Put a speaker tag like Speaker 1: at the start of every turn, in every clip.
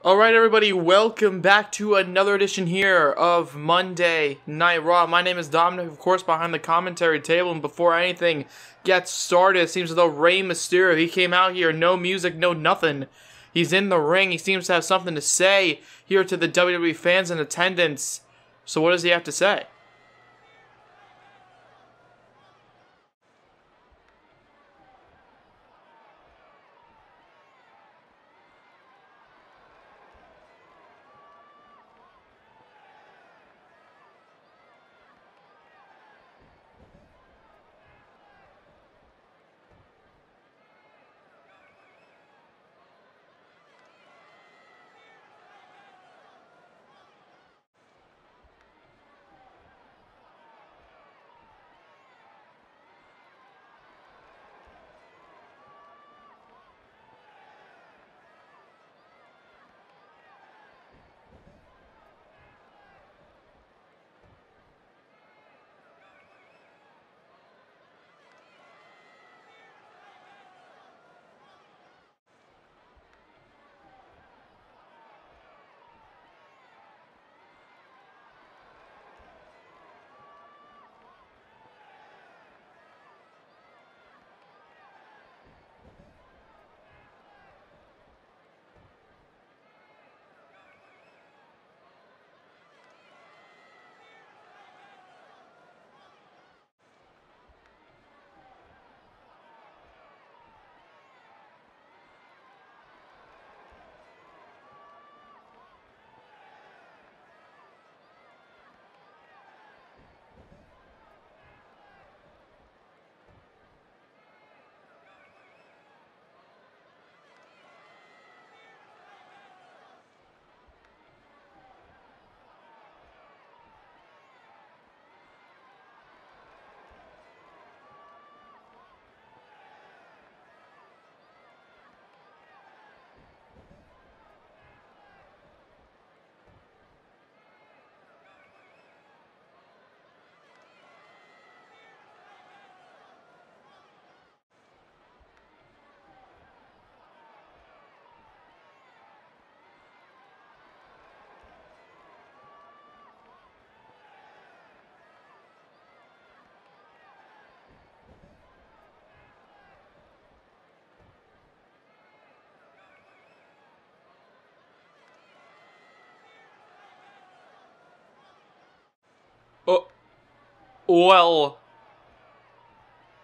Speaker 1: Alright everybody, welcome back to another edition here of Monday Night Raw. My name is Dominic, of course, behind the commentary table, and before anything gets started, it seems as though Rey Mysterio, he came out here, no music, no nothing. He's in the ring, he seems to have something to say here to the WWE fans in attendance. So what does he have to say?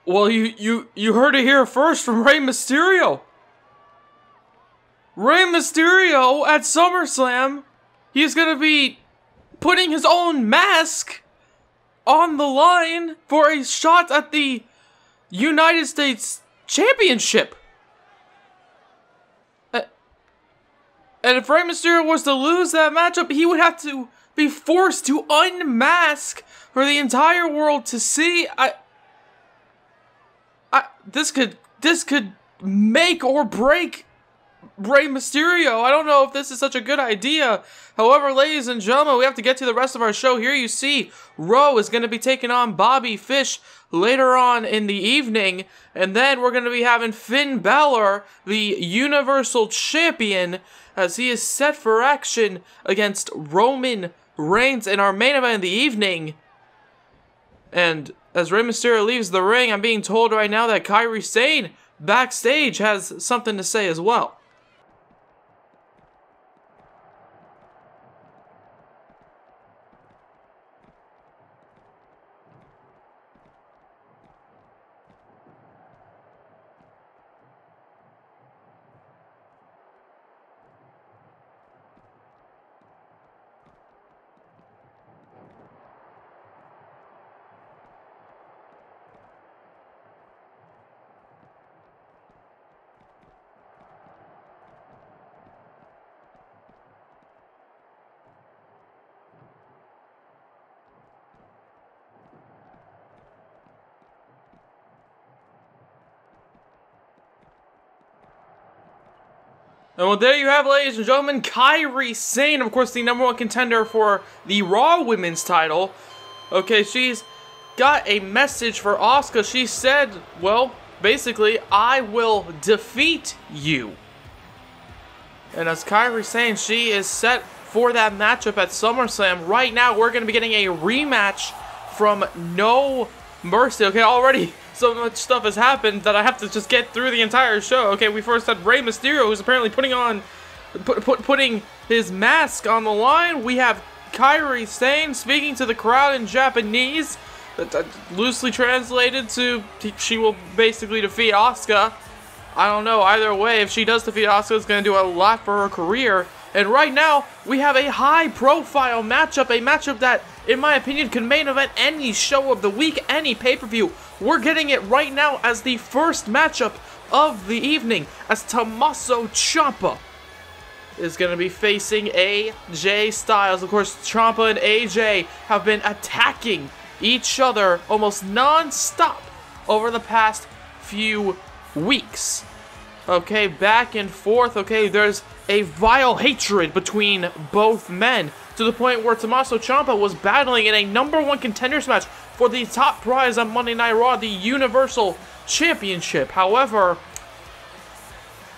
Speaker 1: Well, you heard it here first from Rey Mysterio. Rey Mysterio at SummerSlam, he's gonna be putting his own mask on the line for a shot at the United States Championship. And if Rey Mysterio was to lose that matchup, he would have to be forced to unmask for the entire world to see. This could make or break Rey Mysterio. I don't know if this is such a good idea. However, ladies and gentlemen, we have to get to the rest of our show. Here you see Raw is going to be taking on Bobby Fish later on in the evening. And then we're going to be having Finn Balor, the Universal Champion, as he is set for action against Roman Reigns in our main event of the evening. And as Rey Mysterio leaves the ring, I'm being told right now that Kairi Sane backstage has something to say as well. And well, there you have, ladies and gentlemen, Kairi Sane, of course, the #1 contender for the Raw Women's title. Okay, she's got a message for Asuka. She said, well, basically, I will defeat you. And as Kairi's saying, she is set for that matchup at SummerSlam. Right now, we're going to be getting a rematch from No Mercy. Okay, already so much stuff has happened that I have to just get through the entire show. Okay, we first had Rey Mysterio, who's apparently putting his mask on the line. We have Kairi Sane speaking to the crowd in Japanese. Loosely translated to, she will basically defeat Asuka. I don't know, either way, if she does defeat Asuka, it's going to do a lot for her career. And right now, we have a high-profile matchup, a matchup that, in my opinion, can main event any show of the week, any pay-per-view. We're getting it right now as the first matchup of the evening, as Tommaso Ciampa is going to be facing AJ Styles. Of course, Ciampa and AJ have been attacking each other almost non-stop over the past few weeks. Okay, back and forth. Okay, there's a vile hatred between both men, to the point where Tommaso Ciampa was battling in a #1 contenders match for the top prize on Monday Night Raw, the Universal Championship. However,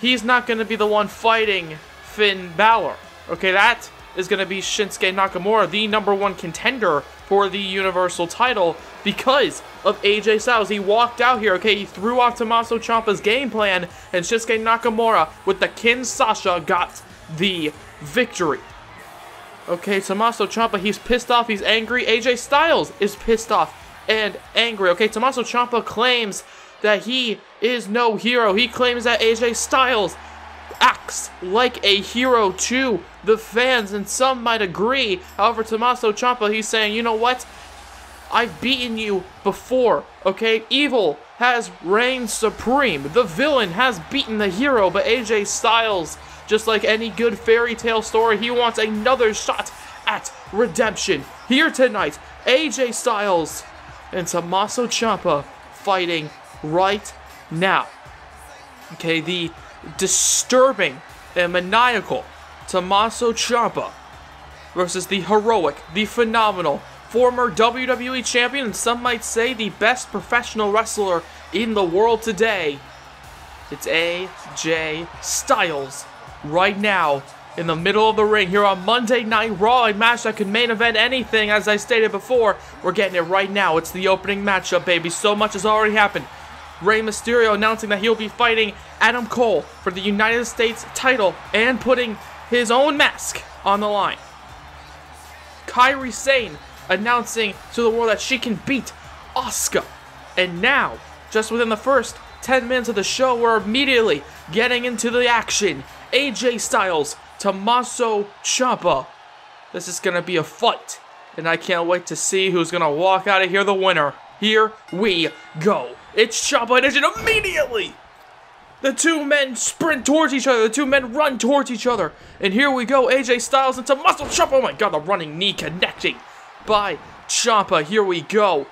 Speaker 1: he's not going to be the one fighting Finn Balor. Okay, that is going to be Shinsuke Nakamura, the #1 contender for the Universal title, because of AJ Styles. He walked out here, okay, he threw off Tommaso Ciampa's game plan, and Shinsuke Nakamura with the Kinshasa got the victory. Okay, Tommaso Ciampa, he's pissed off, he's angry. AJ Styles is pissed off and angry. Okay, Tommaso Ciampa claims that he is no hero. He claims that AJ Styles acts like a hero to the fans, and some might agree. However, Tommaso Ciampa, he's saying, you know what? I've beaten you before, okay? Evil has reigned supreme. The villain has beaten the hero, but AJ Styles, just like any good fairy tale story, he wants another shot at redemption. Here tonight, AJ Styles and Tommaso Ciampa fighting right now. Okay, the disturbing and maniacal Tommaso Ciampa versus the heroic, the phenomenal former WWE champion, and some might say the best professional wrestler in the world today. It's AJ Styles right now in the middle of the ring here on Monday Night Raw, a match that could main event anything. As I stated before, we're getting it right now. It's the opening matchup, baby. So much has already happened. Rey Mysterio announcing that he'll be fighting Adam Cole for the United States title and putting his own mask on the line. Kairi Sane announcing to the world that she can beat Asuka. And now, just within the first 10 minutes of the show, we're immediately getting into the action. AJ Styles, Tommaso Ciampa. This is going to be a fight, and I can't wait to see who's going to walk out of here the winner. Here we go. It's Ciampa, and immediately the two men sprint towards each other. The two men run towards each other. And here we go, AJ Styles and Tommaso Ciampa. Oh my god, the running knee connecting by Ciampa. Here we go,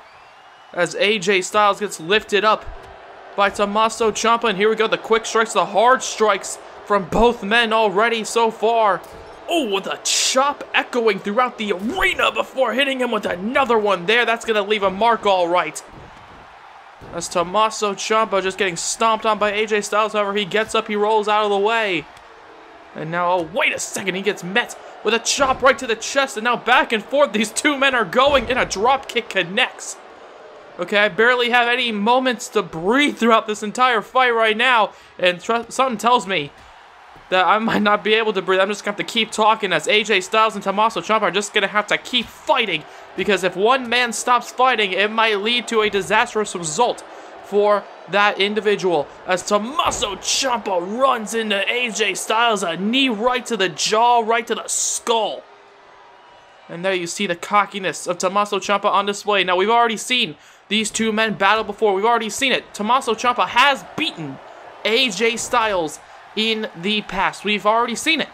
Speaker 1: as AJ Styles gets lifted up by Tommaso Ciampa. And here we go, the quick strikes, the hard strikes from both men already so far. Oh, with a chop echoing throughout the arena before hitting him with another one there. That's going to leave a mark all right. As Tommaso Ciampa just getting stomped on by AJ Styles. However, he gets up, he rolls out of the way. And now, oh, wait a second, he gets met with a chop right to the chest. And now back and forth, these two men are going, and a drop kick connects. Okay, I barely have any moments to breathe throughout this entire fight right now. And something tells me that I might not be able to breathe. I'm just going to have to keep talking, as AJ Styles and Tommaso Ciampa are just going to have to keep fighting, because if one man stops fighting, it might lead to a disastrous result for that individual. As Tommaso Ciampa runs into AJ Styles, a knee right to the jaw, right to the skull. And there you see the cockiness of Tommaso Ciampa on display. Now, we've already seen these two men battle before. We've already seen it. Tommaso Ciampa has beaten AJ Styles in the past. We've already seen it.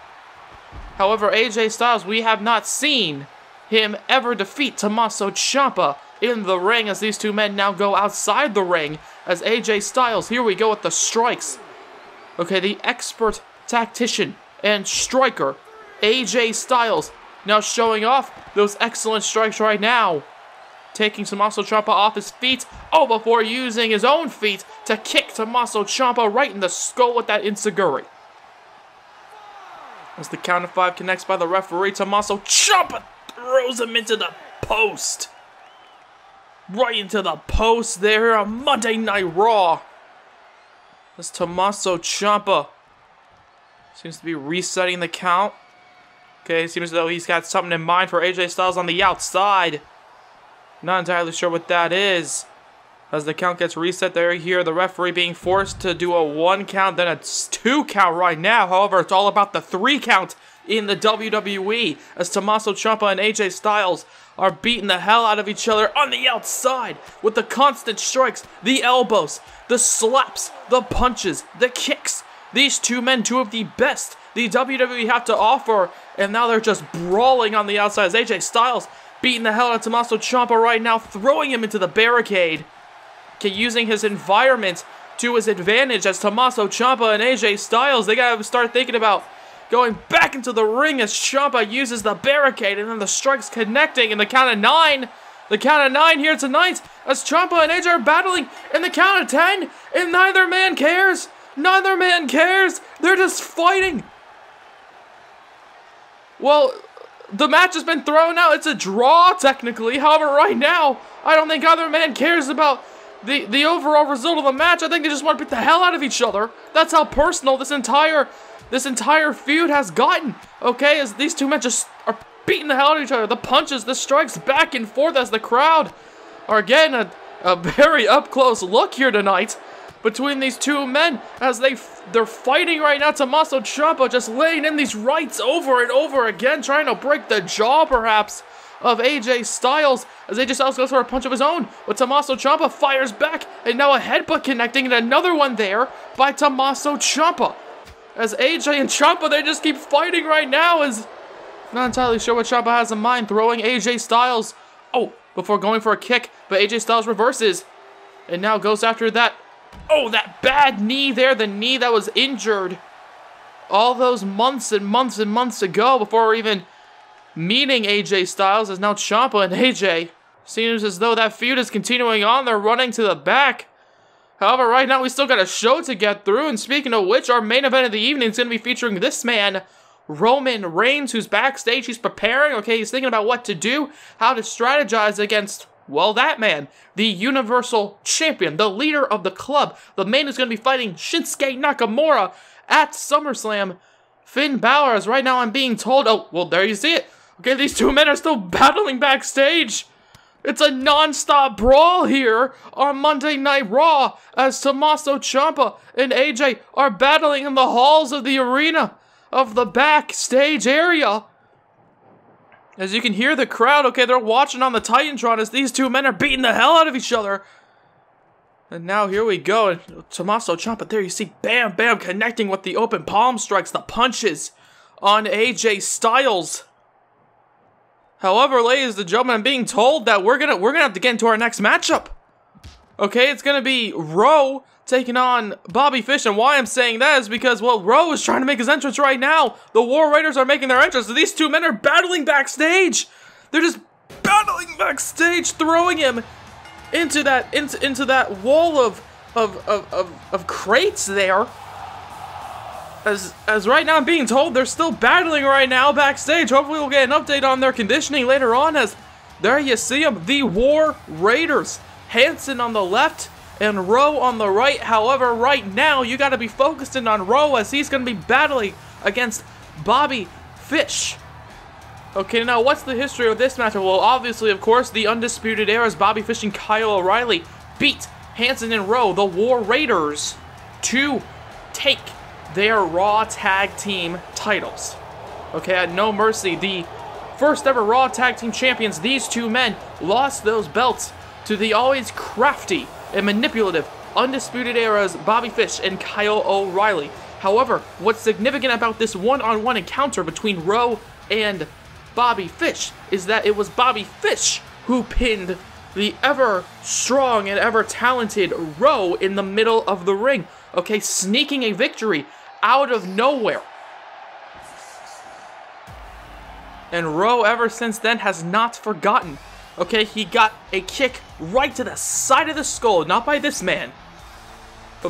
Speaker 1: However, AJ Styles, we have not seen him ever defeat Tommaso Ciampa in the ring, as these two men now go outside the ring, as AJ Styles, here we go with the strikes. Okay, the expert tactician and striker, AJ Styles, now showing off those excellent strikes right now. Taking Tommaso Ciampa off his feet, oh, before using his own feet to kick Tommaso Ciampa right in the skull with that enziguri. As the count of 5 connects by the referee, Tommaso Ciampa throws him into the post. Right into the post there on Monday Night Raw. As Tommaso Ciampa seems to be resetting the count. Okay, seems as though he's got something in mind for AJ Styles on the outside. Not entirely sure what that is. As the count gets reset there, here the referee being forced to do a 1 count, then a 2 count right now. However, it's all about the 3 count in the WWE. As Tommaso Ciampa and AJ Styles are beating the hell out of each other on the outside with the constant strikes, the elbows, the slaps, the punches, the kicks. These two men, two of the best the WWE have to offer, and now they're just brawling on the outside as AJ Styles beating the hell out of Tommaso Ciampa right now, throwing him into the barricade. Okay, using his environment to his advantage as Tommaso Ciampa and AJ Styles, they gotta start thinking about going back into the ring as Ciampa uses the barricade, and then the strikes connecting in the count of 9. The count of 9 here tonight as Ciampa and AJ are battling in the count of 10, and neither man cares. Neither man cares. They're just fighting. Well, the match has been thrown out. It's a draw, technically. However, right now, I don't think either man cares about the overall result of the match. I think they just want to beat the hell out of each other. That's how personal this entire feud has gotten. Okay, as these two men just are beating the hell out of each other. The punches, the strikes back and forth as the crowd are getting a very up-close look here tonight between these two men as they're fighting right now. Tommaso Ciampa just laying in these rights over and over again, trying to break the jaw perhaps of AJ Styles as AJ Styles goes for a punch of his own, but Tommaso Ciampa fires back, and now a headbutt connecting, and another one there by Tommaso Ciampa. As AJ and Ciampa, they just keep fighting right now. As not entirely sure what Ciampa has in mind, throwing AJ Styles before going for a kick, but AJ Styles reverses and now goes after that. Oh, that bad knee there, the knee that was injured all those months and months and months ago before even meeting AJ Styles, as now Ciampa and AJ seems as though that feud is continuing on. They're running to the back. However, right now we still got a show to get through, and speaking of which, our main event of the evening is going to be featuring this man, Roman Reigns, who's backstage. He's preparing, okay, he's thinking about what to do, how to strategize against, well, that man, the Universal Champion, the leader of the club. The man who's going to be fighting Shinsuke Nakamura at SummerSlam. Finn Balor, as right now I'm being told, oh, well, there you see it. Okay, these two men are still battling backstage. It's a non-stop brawl here on Monday Night Raw as Tommaso Ciampa and AJ are battling in the halls of the arena of the backstage area. As you can hear the crowd, okay, they're watching on the Titantron as these two men are beating the hell out of each other. And now here we go, and Tommaso Ciampa, there you see, bam, bam, connecting with the open palm strikes, the punches on AJ Styles. However, ladies and gentlemen, I'm being told that we're gonna have to get into our next matchup. Okay, it's gonna be Raw taking on Bobby Fish, and why I'm saying that is because, well, Raw is trying to make his entrance right now. The War Raiders are making their entrance, and these two men are battling backstage. They're just battling backstage, throwing him into that wall of crates there. As right now I'm being told they're still battling right now backstage. Hopefully we'll get an update on their conditioning later on, as there you see them, the War Raiders. Hanson on the left and Rowe on the right. However, right now you got to be focusing on Rowe as he's going to be battling against Bobby Fish. Okay, now what's the history of this match? Well, obviously, of course, the Undisputed Era's Bobby Fish and Kyle O'Reilly beat Hanson and Rowe, the War Raiders, to take their Raw Tag Team titles. Okay, at No Mercy, the first ever Raw Tag Team champions, these two men lost those belts to the always crafty and manipulative Undisputed Era's Bobby Fish and Kyle O'Reilly. However, what's significant about this one-on-one encounter between Rowe and Bobby Fish is that it was Bobby Fish who pinned the ever strong and ever talented Rowe in the middle of the ring. Okay, sneaking a victory out of nowhere. And Rowe ever since then has not forgotten. Okay, he got a kick right to the side of the skull, not by this man,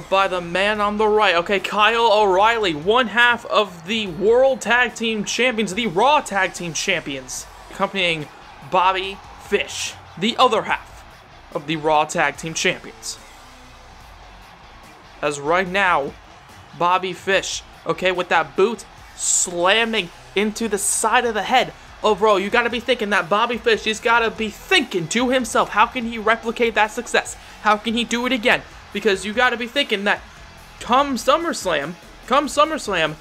Speaker 1: by the man on the right. Okay, Kyle O'Reilly, one half of the World Tag Team Champions, the Raw Tag Team Champions, accompanying Bobby Fish, the other half of the Raw Tag Team Champions. As right now, Bobby Fish, okay, with that boot slamming into the side of the head of Raw. You gotta be thinking that Bobby Fish, he's gotta be thinking to himself, how can he replicate that success? How can he do it again? Because you gotta be thinking that come SummerSlam,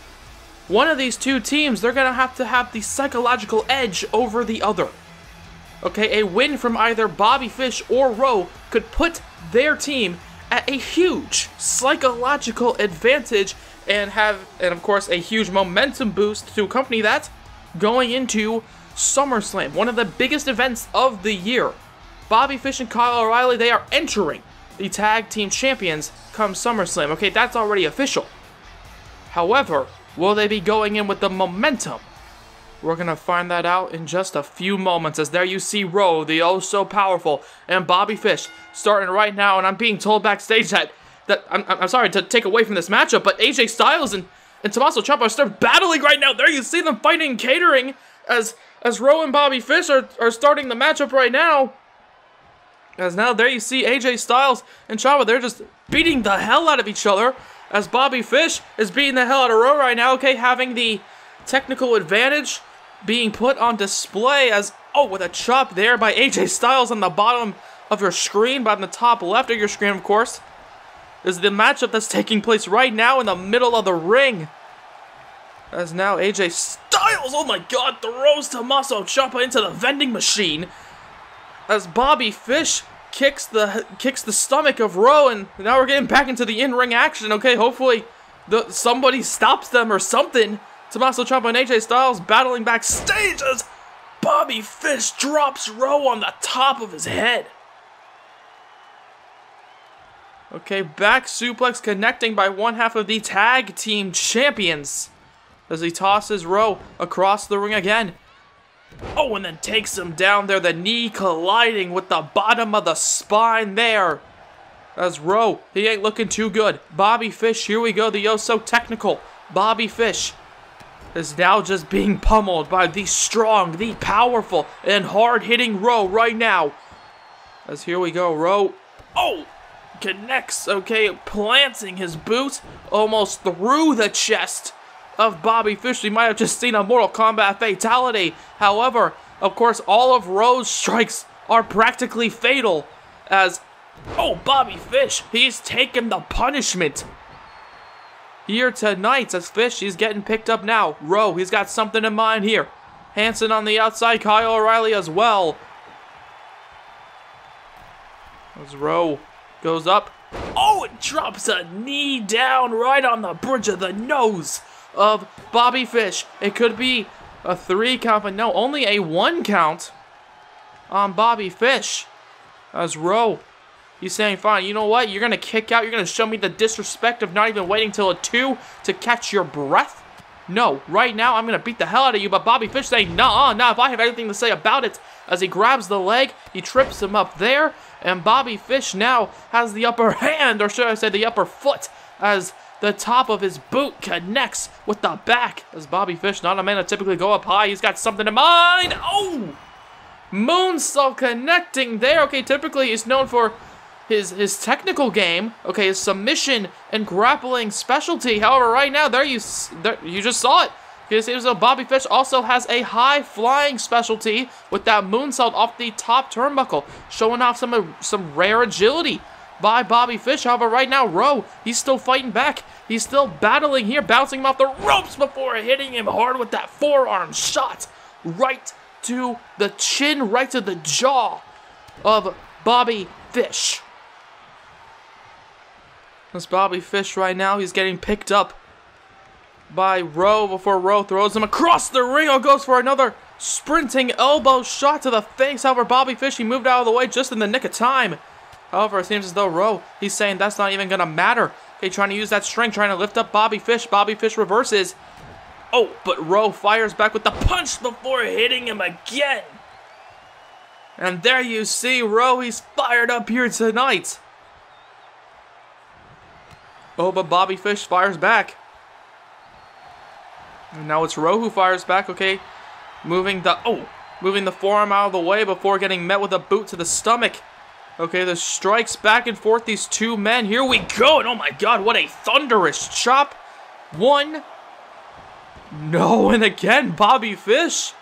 Speaker 1: one of these two teams, they're gonna have to have the psychological edge over the other. Okay, a win from either Bobby Fish or Raw could put their team at a huge psychological advantage and of course a huge momentum boost to accompany that going into SummerSlam, one of the biggest events of the year. Bobby Fish and Kyle O'Reilly, they are entering the Tag Team Champions come SummerSlam. Okay, that's already official. However, will they be going in with the momentum? We're going to find that out in just a few moments, as there you see Raw, the oh-so-powerful, and Bobby Fish starting right now, and I'm being told backstage that I'm sorry to take away from this matchup, but AJ Styles and Tommaso Ciampa are still battling right now. There you see them fighting catering as Raw and Bobby Fish are starting the matchup right now. As now there you see AJ Styles and Ciampa, they're just beating the hell out of each other, as Bobby Fish is beating the hell out of Raw right now, okay, having the technical advantage being put on display as, oh, with a chop there by AJ Styles on the bottom of your screen, but on the top left of your screen, of course, is the matchup that's taking place right now in the middle of the ring. As now AJ Styles, oh my god, throws Tommaso Ciampa into the vending machine. As Bobby Fish kicks the stomach of Raw, and now we're getting back into the in-ring action. Okay, hopefully somebody stops them or something. Tommaso Ciampa and AJ Styles battling backstage as Bobby Fish drops Raw on the top of his head. Okay, back suplex connecting by one half of the Tag Team Champions as he tosses Raw across the ring again. Oh, and then takes him down there, the knee colliding with the bottom of the spine there. As Raw, he ain't looking too good. Bobby Fish, here we go, the oh-so-technical Bobby Fish is now just being pummeled by the strong, the powerful, and hard-hitting Raw right now. As here we go, Raw, oh, connects, okay, planting his boot almost through the chest of Bobby Fish. We might have just seen a Mortal Kombat fatality. However, of course, all of Raw's strikes are practically fatal as, oh, Bobby Fish, he's taken the punishment here tonight as Fish, he's getting picked up now. Raw, he's got something in mind here. Hanson on the outside, Kyle O'Reilly as well. As Raw goes up. Oh, it drops a knee down right on the bridge of the nose of Bobby Fish. It could be a 3 count, but no, only a 1 count on Bobby Fish. As Raw, he's saying, fine, you know what? You're going to kick out. You're going to show me the disrespect of not even waiting till a 2 to catch your breath? No, right now I'm going to beat the hell out of you. But Bobby Fish saying, nah, if I have anything to say about it. As he grabs the leg, he trips him up there. And Bobby Fish now has the upper hand, or should I say the upper foot, as the top of his boot connects with the back. As Bobby Fish, not a man to typically go up high. He's got something in mind. Oh! Moonsault connecting there. Okay, typically he's known for his technical game, okay, his submission and grappling specialty. However, right now, you just saw it. It seems though Bobby Fish also has a high-flying specialty with that moonsault off the top turnbuckle, showing off some rare agility by Bobby Fish. However, right now, Raw, he's still fighting back. He's still battling here, bouncing him off the ropes before hitting him hard with that forearm shot right to the chin, right to the jaw of Bobby Fish. This Bobby Fish right now, he's getting picked up by Raw before Raw throws him across the ring. Oh, goes for another sprinting elbow shot to the face. However, Bobby Fish, he moved out of the way just in the nick of time. However, it seems as though Raw, he's saying that's not even going to matter. Okay, trying to use that strength, trying to lift up Bobby Fish. Bobby Fish reverses. Oh, but Raw fires back with the punch before hitting him again. And there you see Raw, he's fired up here tonight. Oh, but Bobby Fish fires back. And now it's Rowe who fires back, okay. Moving the forearm out of the way before getting met with a boot to the stomach. Okay, the strikes back and forth, these two men. Here we go, and oh my god, what a thunderous chop. One. No, and again, Bobby Fish.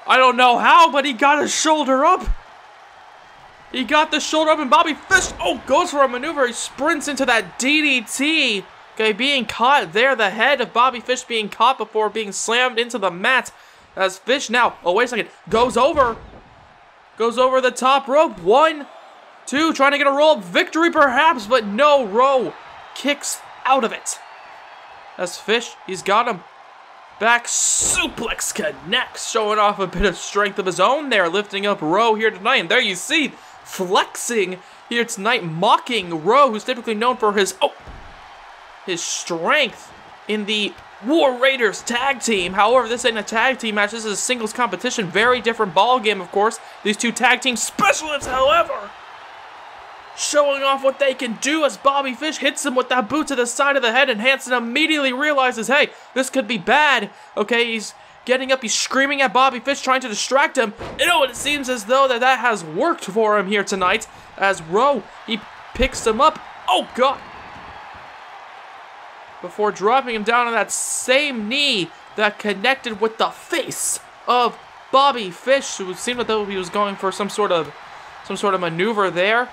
Speaker 1: I don't know how, but he got his shoulder up. He got the shoulder up, and Bobby Fish, goes for a maneuver. He sprints into that DDT. Okay, being caught there, the head of Bobby Fish being caught before being slammed into the mat. As Fish now, wait a second, goes over the top rope. 1, 2, trying to get a roll-up victory perhaps, but no, Rowe kicks out of it. As Fish, he's got him. Back suplex connects, showing off a bit of strength of his own there, lifting up Rowe here tonight. And there you see, flexing here tonight, mocking Rowe, who's typically known for his strength in the War Raiders tag team. However, this ain't a tag team match, this is a singles competition. Very different ball game, of course. These two tag team specialists, however, showing off what they can do as Bobby Fish hits him with that boot to the side of the head, and Hanson immediately realizes, hey, this could be bad. Okay, he's getting up, he's screaming at Bobby Fish, trying to distract him. And it seems as though that has worked for him here tonight, as Rowe, he picks him up. Oh, God. Before dropping him down on that same knee that connected with the face of Bobby Fish, who seemed as though he was going for some sort of maneuver there.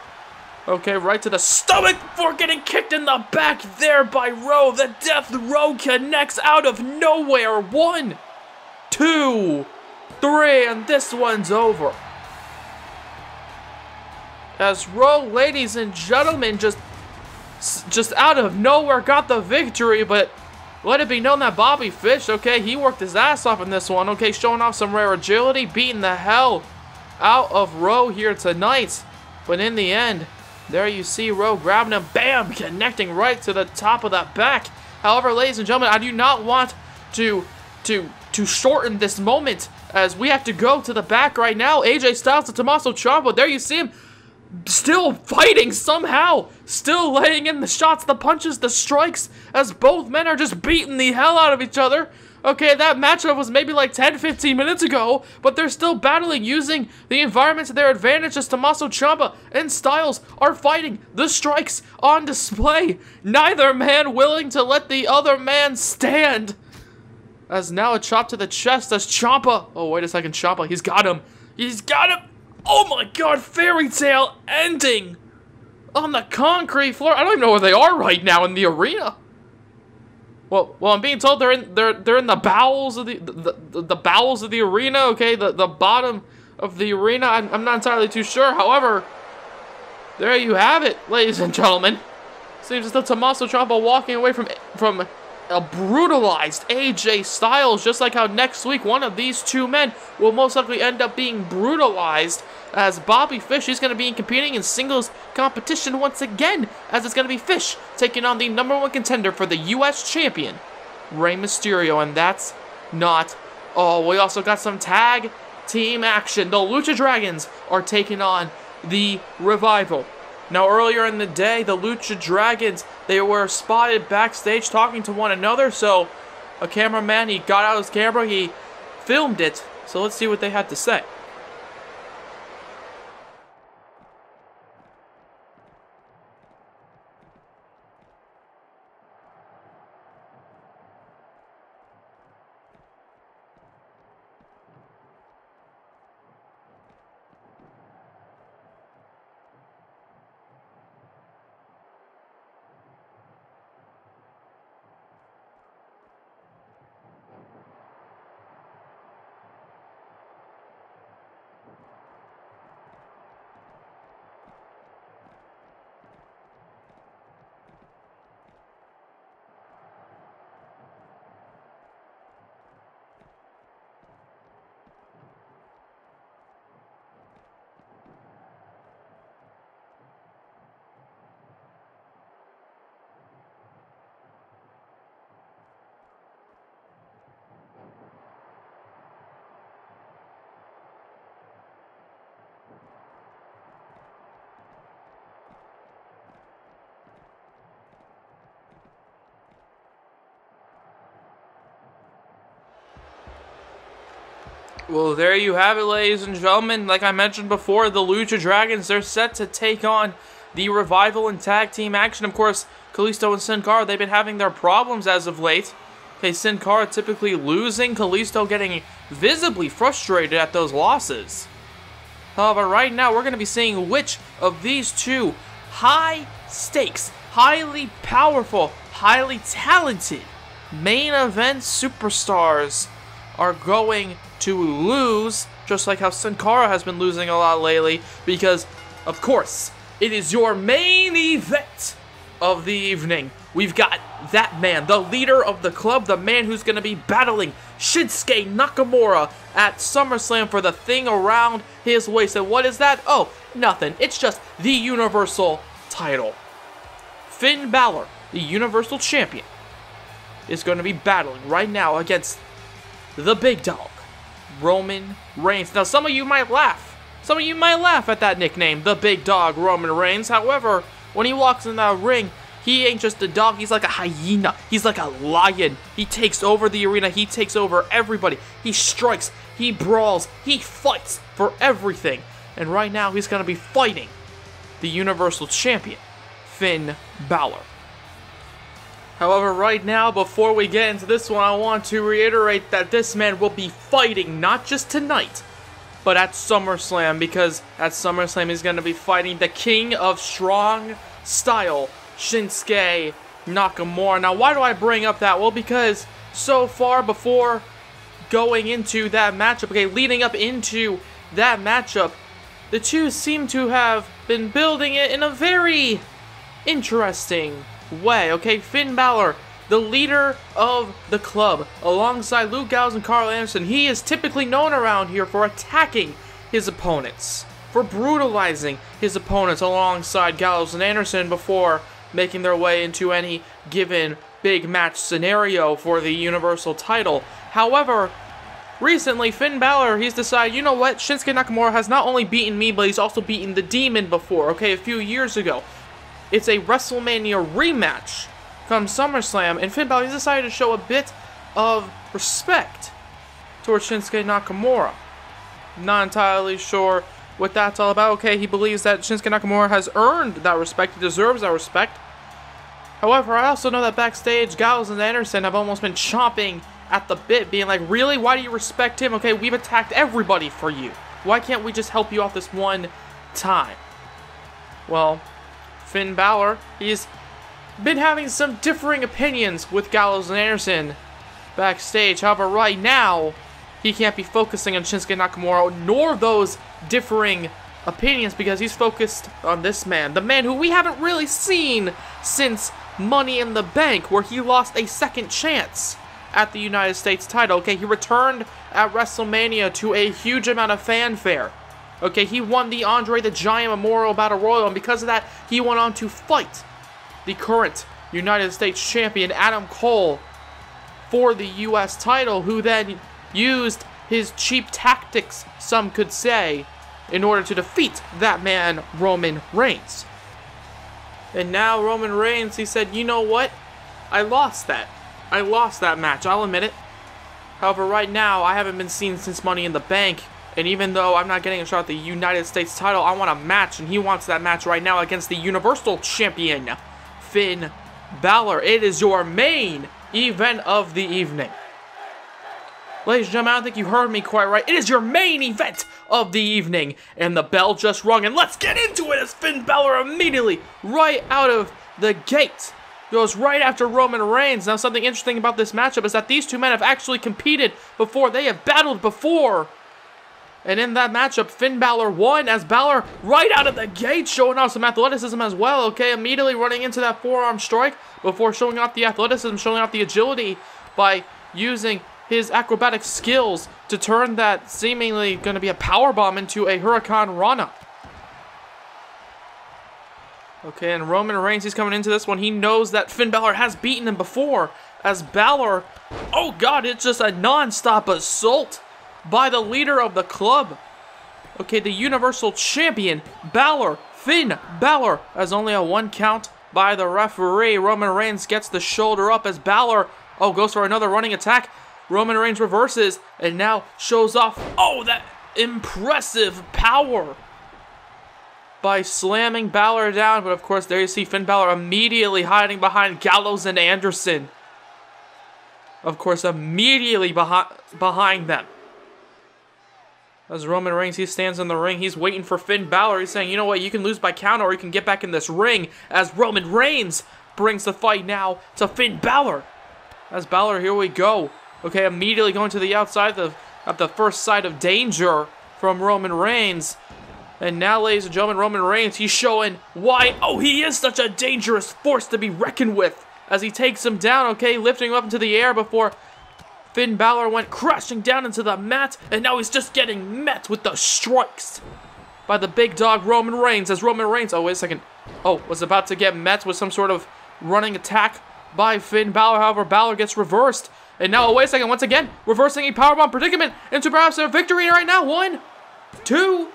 Speaker 1: Okay, right to the stomach before getting kicked in the back there by Rowe. The Death Row connects out of nowhere. 1, 2, 3, and this one's over. As Rowe, ladies and gentlemen, just out of nowhere got the victory, but let it be known that Bobby Fish, okay, he worked his ass off in this one, okay, showing off some rare agility, beating the hell out of Rowe here tonight. But in the end, there you see Rowe grabbing him, bam, connecting right to the top of that back. However, ladies and gentlemen, I do not want to shorten this moment, as we have to go to the back right now. AJ Styles to Tommaso Ciampa. There you see him still fighting somehow, still laying in the shots, the punches, the strikes, as both men are just beating the hell out of each other. Okay, that matchup was maybe like 10-15 minutes ago, but they're still battling, using the environment to their advantage, as Tommaso Ciampa and Styles are fighting, the strikes on display, neither man willing to let the other man stand. As now a chop to the chest as Ciampa, oh wait a second, Ciampa, he's got him, oh my god, fairy tale ending on the concrete floor. I don't even know where they are right now in the arena. Well, I'm being told they're in the bowels of the bowels of the arena. Okay, the bottom of the arena. I'm not entirely too sure. However, there you have it, ladies and gentlemen. Seems as though Tommaso Ciampa walking away from a brutalized AJ Styles, just like how next week one of these two men will most likely end up being brutalized, as Bobby Fish, he's going to be competing in singles competition once again, as it's going to be Fish taking on the #1 contender for the U.S. champion, Rey Mysterio. And that's not all. We also got some tag team action. The Lucha Dragons are taking on the Revival. Now, earlier in the day, the Lucha Dragons, they were spotted backstage talking to one another, so a cameraman, he got out his camera, he filmed it, so let's see what they had to say. Well, there you have it, ladies and gentlemen. Like I mentioned before, the Lucha Dragons, they're set to take on the Revival in tag team action. Of course, Kalisto and Sin Cara, they've been having their problems as of late. Okay, Sin Cara typically losing, Kalisto getting visibly frustrated at those losses. However, right now, we're going to be seeing which of these two high-stakes, highly powerful, highly talented main event superstars are going to lose, just like how Sin Cara has been losing a lot lately, because, of course, it is your main event of the evening. We've got that man, the leader of the club, the man who's going to be battling Shinsuke Nakamura at SummerSlam for the thing around his waist. And what is that? Oh, nothing. It's just the Universal title. Finn Balor, the Universal Champion, is going to be battling right now against the big dog, Roman Reigns. Now, some of you might laugh. Some of you might laugh at that nickname, the big dog, Roman Reigns. However, when he walks in that ring, he ain't just a dog, he's like a hyena. He's like a lion. He takes over the arena. He takes over everybody. He strikes. He brawls. He fights for everything. And right now, he's going to be fighting the Universal Champion, Finn Balor. However, right now, before we get into this one, I want to reiterate that this man will be fighting not just tonight, but at SummerSlam, because at SummerSlam he's going to be fighting the King of Strong Style, Shinsuke Nakamura. Now, why do I bring up that? Well, because so far before going into that matchup, okay, leading up into that matchup, the two seem to have been building it in a very interesting way. Okay, Finn Balor, the leader of the club, alongside Luke Gallows and Carl Anderson, he is typically known around here for attacking his opponents, for brutalizing his opponents alongside Gallows and Anderson before making their way into any given big match scenario for the Universal title. However, recently, Finn Balor, he's decided, you know what, Shinsuke Nakamura has not only beaten me, but he's also beaten the Demon before, okay, a few years ago. It's a WrestleMania rematch come SummerSlam, and Finn Balor has decided to show a bit of respect towards Shinsuke Nakamura. Not entirely sure what that's all about. Okay, he believes that Shinsuke Nakamura has earned that respect, he deserves that respect. However, I also know that backstage, Gallows and Anderson have almost been chomping at the bit, being like, really? Why do you respect him? Okay, we've attacked everybody for you. Why can't we just help you out this one time? Well, Finn Balor, he's been having some differing opinions with Gallows and Anderson backstage. However, right now, he can't be focusing on Shinsuke Nakamura, nor those differing opinions, because he's focused on this man. The man who we haven't really seen since Money in the Bank, where he lost a second chance at the United States title. Okay, he returned at WrestleMania to a huge amount of fanfare. Okay, he won the Andre the Giant Memorial Battle Royal, and because of that, he went on to fight the current United States Champion, Adam Cole, for the U.S. title, who then used his cheap tactics, some could say, in order to defeat that man, Roman Reigns. And now Roman Reigns, he said, you know what? I lost that. I lost that match, I'll admit it. However, right now, I haven't been seen since Money in the Bank. And even though I'm not getting a shot at the United States title, I want a match, and he wants that match right now against the Universal Champion, Finn Balor. It is your main event of the evening. Ladies and gentlemen, I don't think you heard me quite right. It is your main event of the evening. And the bell just rung, and let's get into it as Finn Balor immediately, right out of the gate, goes right after Roman Reigns. Now, something interesting about this matchup is that these two men have actually competed before. They have battled before. And in that matchup, Finn Balor won, as Balor, right out of the gate, showing off some athleticism as well, okay? Immediately running into that forearm strike before showing off the athleticism, showing off the agility by using his acrobatic skills to turn that seemingly going to be a powerbomb into a Hurricane Rana. Okay, and Roman Reigns, he's coming into this one. He knows that Finn Balor has beaten him before, as Balor, oh God, it's just a non-stop assault by the leader of the club. Okay, the Universal Champion, Balor, Finn Balor, as only a 1 count by the referee. Roman Reigns gets the shoulder up as Balor, oh, goes for another running attack. Roman Reigns reverses and now shows off, oh, that impressive power by slamming Balor down. But of course, there you see Finn Balor immediately hiding behind Gallows and Anderson. Of course, immediately behind them. As Roman Reigns, he stands in the ring. He's waiting for Finn Balor. He's saying, you know what, you can lose by count or you can get back in this ring. As Roman Reigns brings the fight now to Finn Balor. As Balor, here we go. Okay, immediately going to the outside of the first sight of danger from Roman Reigns. And now, ladies and gentlemen, Roman Reigns, he's showing why, oh, he is such a dangerous force to be reckoned with. As he takes him down, okay, lifting him up into the air before Finn Balor went crashing down into the mat, and now he's just getting met with the strikes by the big dog Roman Reigns. As Roman Reigns, oh, wait a second, oh, was about to get met with some sort of running attack by Finn Balor. However, Balor gets reversed, and now, oh, wait a second, once again, reversing a powerbomb predicament into perhaps a victory right now. 1, 2,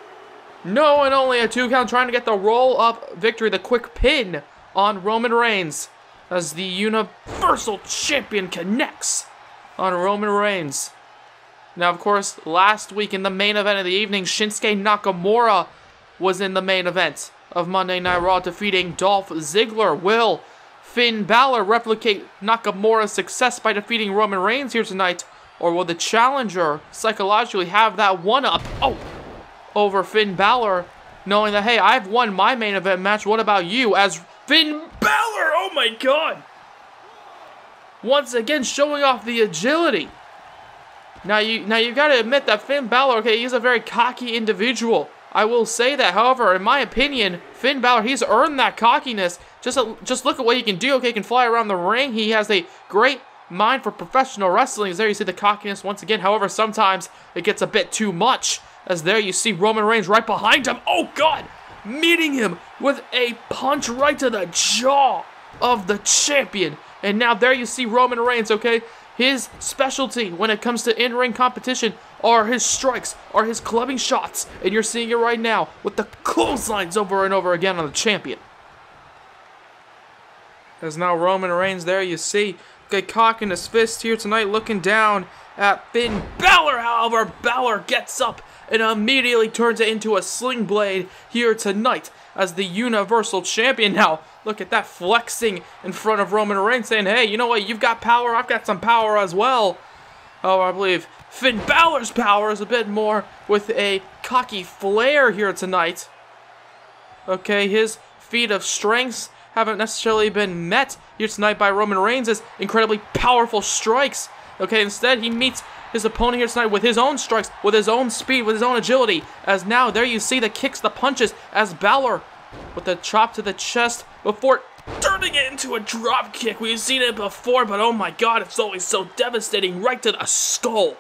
Speaker 1: no, and only a 2 count, trying to get the roll-up victory, the quick pin on Roman Reigns, as the Universal Champion connects on Roman Reigns. Now, of course, last week in the main event of the evening, Shinsuke Nakamura was in the main event of Monday Night Raw, defeating Dolph Ziggler. Will Finn Balor replicate Nakamura's success by defeating Roman Reigns here tonight? Or will the challenger psychologically have that one-up, oh, over Finn Balor, knowing that, hey, I've won my main event match, what about you? As Finn Balor, oh my god, once again showing off the agility. Now you got to admit that Finn Balor, okay, he's a very cocky individual. I will say that. However, in my opinion, Finn Balor, he's earned that cockiness. Just look at what he can do. Okay, he can fly around the ring. He has a great mind for professional wrestling. As there you see the cockiness once again. However, sometimes it gets a bit too much. As there you see Roman Reigns right behind him. Oh god, meeting him with a punch right to the jaw of the champion. And now there you see Roman Reigns, okay? His specialty when it comes to in-ring competition are his strikes, are his clubbing shots. And you're seeing it right now with the clotheslines over and over again on the champion. As now Roman Reigns, there you see, okay, cocking his fist here tonight, looking down at Finn Balor. However, Balor gets up and immediately turns it into a sling blade here tonight as the Universal Champion. Now, look at that, flexing in front of Roman Reigns, saying, hey, you know what, you've got power, I've got some power as well. Oh, I believe Finn Balor's power is a bit more with a cocky flair here tonight. Okay, his feat of strengths haven't necessarily been met here tonight by Roman Reigns' incredibly powerful strikes. Okay, instead he meets his opponent here tonight with his own strikes, with his own speed, with his own agility. As now, there you see the kicks, the punches, as Balor with the chop to the chest before turning it into a drop kick. We've seen it before, but oh my god, it's always so devastating, right to the skull.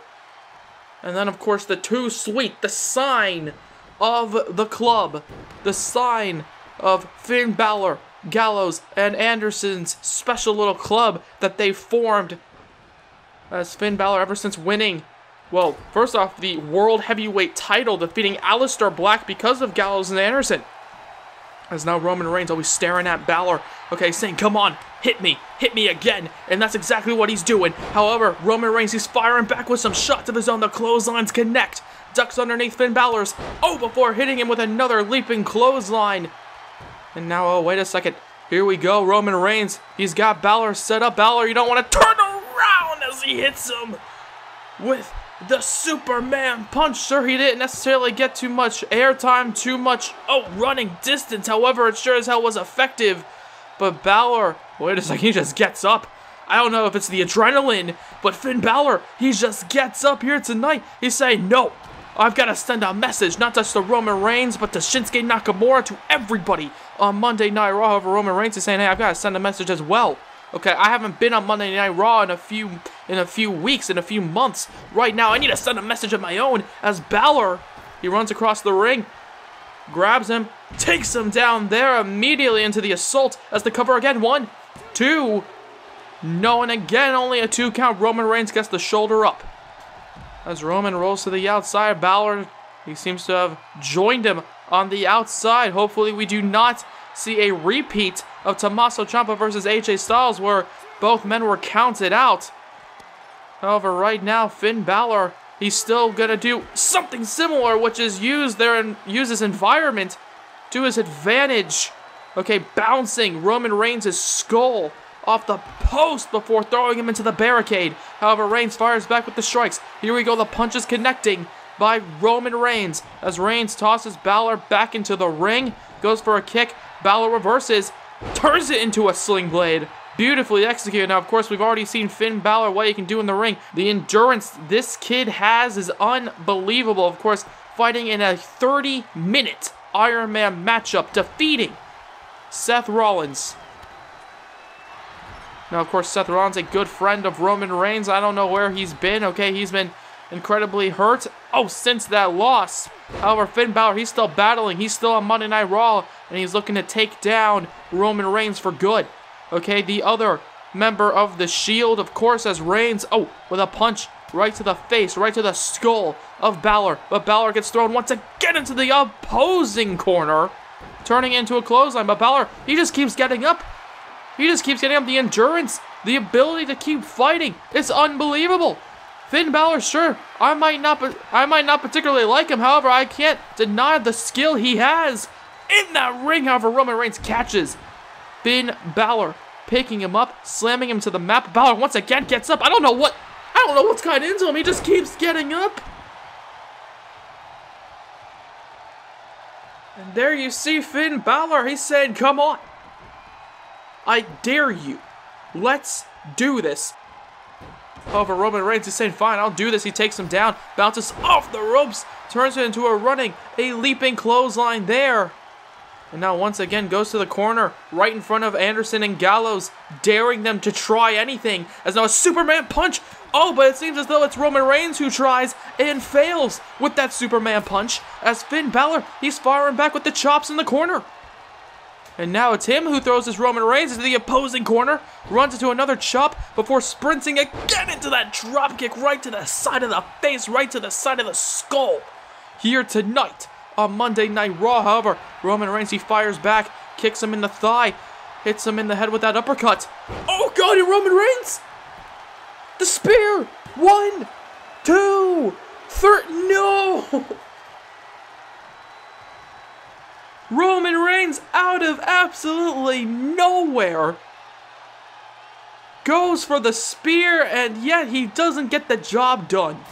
Speaker 1: And then, of course, the too sweet, the sign of the club, the sign of Finn Balor, Gallows, and Anderson's special little club that they formed as Finn Balor, ever since winning, well, first off, the World Heavyweight title, defeating Aleister Black because of Gallows and Anderson. As now Roman Reigns always staring at Balor, okay, saying, come on, hit me again, and that's exactly what he's doing. However, Roman Reigns, he's firing back with some shots of his own. The clotheslines connect, ducks underneath Finn Balor's, oh, before hitting him with another leaping clothesline. And now, oh, wait a second, here we go, Roman Reigns, he's got Balor set up. Balor, you don't want to turn around as he hits him with the Superman punch. Sure, he didn't necessarily get too much airtime, too much, oh, running distance. However, it sure as hell was effective. But Balor, wait a second, he just gets up. I don't know if it's the adrenaline, but Finn Balor, he just gets up here tonight. He's saying, no, I've got to send a message, not just to Roman Reigns, but to Shinsuke Nakamura, to everybody on Monday Night Raw. However, Roman Reigns is saying, hey, I've got to send a message as well. Okay, I haven't been on Monday Night Raw in a few weeks, in a few months. Right now, I need to send a message of my own. As Balor, he runs across the ring, grabs him, takes him down there immediately into the assault. As the cover again, 1, 2, no, and again, only a 2 count. Roman Reigns gets the shoulder up. As Roman rolls to the outside, Balor, he seems to have joined him on the outside. Hopefully, we do not see a repeat of Tommaso Ciampa versus AJ Styles, where both men were counted out. However, right now, Finn Balor, he's still going to do something similar, which is use his environment to his advantage. Okay, bouncing Roman Reigns' skull off the post before throwing him into the barricade. However, Reigns fires back with the strikes. Here we go, the punches connecting by Roman Reigns as Reigns tosses Balor back into the ring. Goes for a kick. Balor reverses, turns it into a sling blade. Beautifully executed. Now, of course, we've already seen Finn Balor, what he can do in the ring. The endurance this kid has is unbelievable. Of course, fighting in a 30-minute Iron Man matchup, defeating Seth Rollins. Now, of course, Seth Rollins, a good friend of Roman Reigns. I don't know where he's been. Okay, he's been incredibly hurt. Oh, since that loss. However, Finn Balor, he's still battling. He's still on Monday Night Raw, and he's looking to take down Roman Reigns for good. Okay, the other member of the Shield, of course, as Reigns, with a punch right to the face, right to the skull of Balor. But Balor gets thrown once again into the opposing corner, turning into a clothesline. But Balor, he just keeps getting up. He just keeps getting up. The endurance, the ability to keep fighting. It's unbelievable. Finn Balor, sure, I might not particularly like him. However, I can't deny the skill he has in that ring. However, Roman Reigns catches Finn Balor, picking him up, slamming him to the mat. Balor once again gets up. I don't know what's got into him. He just keeps getting up. And there you see Finn Balor. He's saying, "Come on, I dare you. Let's do this." However, Roman Reigns is saying, "Fine, I'll do this." He takes him down, bounces off the ropes, turns it into a leaping clothesline there. And now once again goes to the corner, right in front of Anderson and Gallows, daring them to try anything. As now a Superman punch. Oh, but it seems as though it's Roman Reigns who tries and fails with that Superman punch. As Finn Balor, he's firing back with the chops in the corner. And now it's him who throws his Roman Reigns into the opposing corner, runs into another chop before sprinting again into that dropkick right to the side of the face, right to the side of the skull. Here tonight on Monday Night Raw, however, Roman Reigns, he fires back, kicks him in the thigh, hits him in the head with that uppercut. Oh God, and Roman Reigns! The spear! 1, 2, 3, no! Roman Reigns, out of absolutely nowhere, goes for the spear, and yet he doesn't get the job done.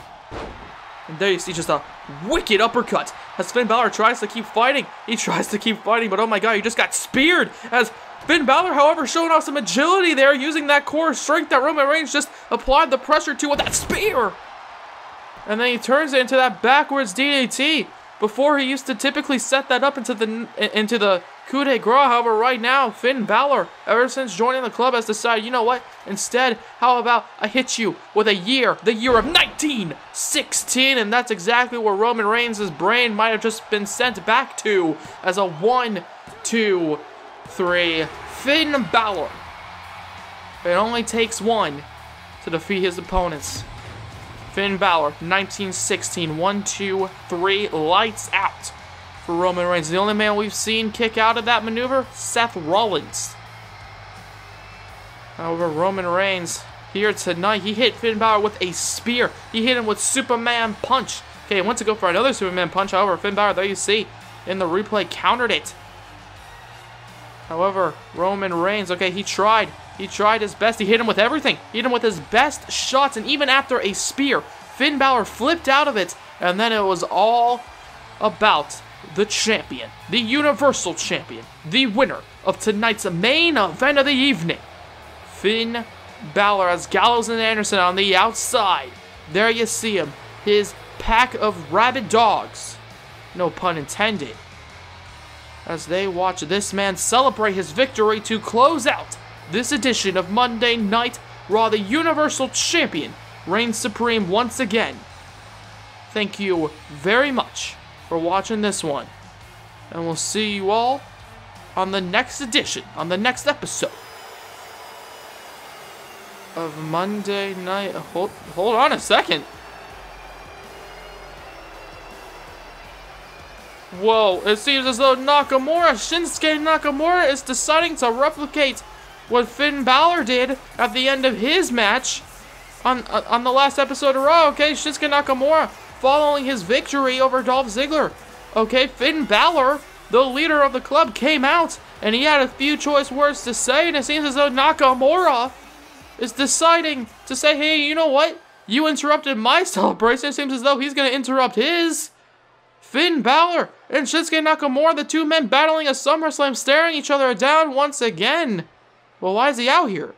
Speaker 1: And there you see just a wicked uppercut as Finn Balor tries to keep fighting. He tries to keep fighting, but oh my God, he just got speared. As Finn Balor, however, showing off some agility there, using that core strength that Roman Reigns just applied the pressure to with that spear. And then he turns it into that backwards DDT. Before, he used to typically set that up into the coup de grace. However, right now, Finn Balor, ever since joining the club, has decided, you know what? Instead, how about I hit you with the year of 1916? And that's exactly where Roman Reigns' brain might have just been sent back to as a 1, 2, 3. Finn Balor. It only takes one to defeat his opponents. Finn Balor, 1916, 1, 2, 3, lights out for Roman Reigns. The only man we've seen kick out of that maneuver, Seth Rollins. However, Roman Reigns here tonight, he hit Finn Balor with a spear. He hit him with Superman punch. Okay, he went to go for another Superman punch. However, Finn Balor, there you see, in the replay, countered it. However, Roman Reigns, okay, he tried. He tried his best. He hit him with everything. He hit him with his best shots. And even after a spear, Finn Balor flipped out of it. And then it was all about the champion. The Universal Champion. The winner of tonight's main event of the evening. Finn Balor, as Gallows and Anderson on the outside. There you see him. His pack of rabid dogs. No pun intended. As they watch this man celebrate his victory to close out this edition of Monday Night Raw. The Universal Champion reigns supreme once again. Thank you very much for watching this one. And we'll see you all on the next edition, on the next episode of Monday Night. Hold on a second. Whoa, it seems as though Shinsuke Nakamura is deciding to replicate what Finn Balor did at the end of his match. on the last episode of Raw. Okay, Shinsuke Nakamura following his victory over Dolph Ziggler. Okay, Finn Balor, the leader of the club, came out and he had a few choice words to say, and it seems as though Nakamura is deciding to say, hey, you know what? You interrupted my celebration. It seems as though he's going to interrupt his. Finn Balor and Shinsuke Nakamura, the two men battling at SummerSlam, staring each other down once again. Well, why is he out here?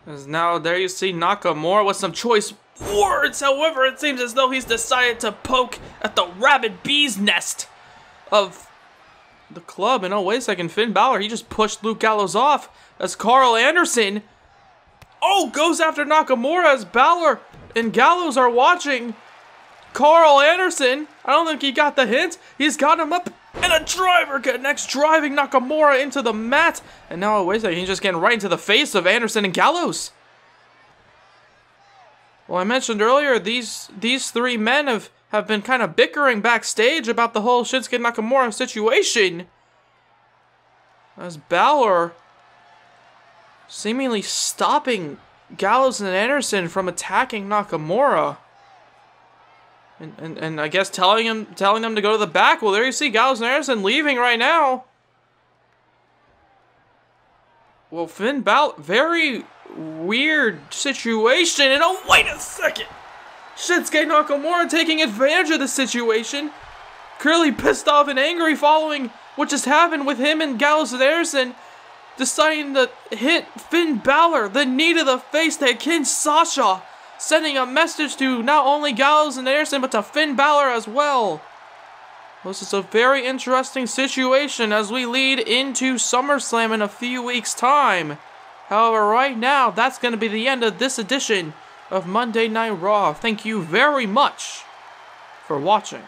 Speaker 1: As now there you see Nakamura with some choice words. However, it seems as though he's decided to poke at the rabid bee's nest of the club. And oh, wait a second, Finn Balor, he just pushed Luke Gallows off as Carl Anderson, goes after Nakamura as Balor and Gallows are watching. Carl Anderson, I don't think he got the hint. He's got him up, and a driver connects, driving Nakamura into the mat. And now, wait a second, he's just getting right into the face of Anderson and Gallows. Well, I mentioned earlier, these three men have been kind of bickering backstage about the whole Shinsuke Nakamura situation. As Balor seemingly stopping Gallows and Anderson from attacking Nakamura. And I guess telling them to go to the back. Well, there you see Gallows and Anderson leaving right now. Well, Finn Balor, very weird situation. And oh, wait a second. Shinsuke Nakamura taking advantage of the situation. Clearly pissed off and angry following what just happened with him and Gallows and Anderson. Deciding to hit Finn Balor, the knee to the face to Kinshasa. Sending a message to not only Gallows and Anderson, but to Finn Balor as well. This is a very interesting situation as we lead into SummerSlam in a few weeks' time. However, right now, that's going to be the end of this edition of Monday Night Raw. Thank you very much for watching.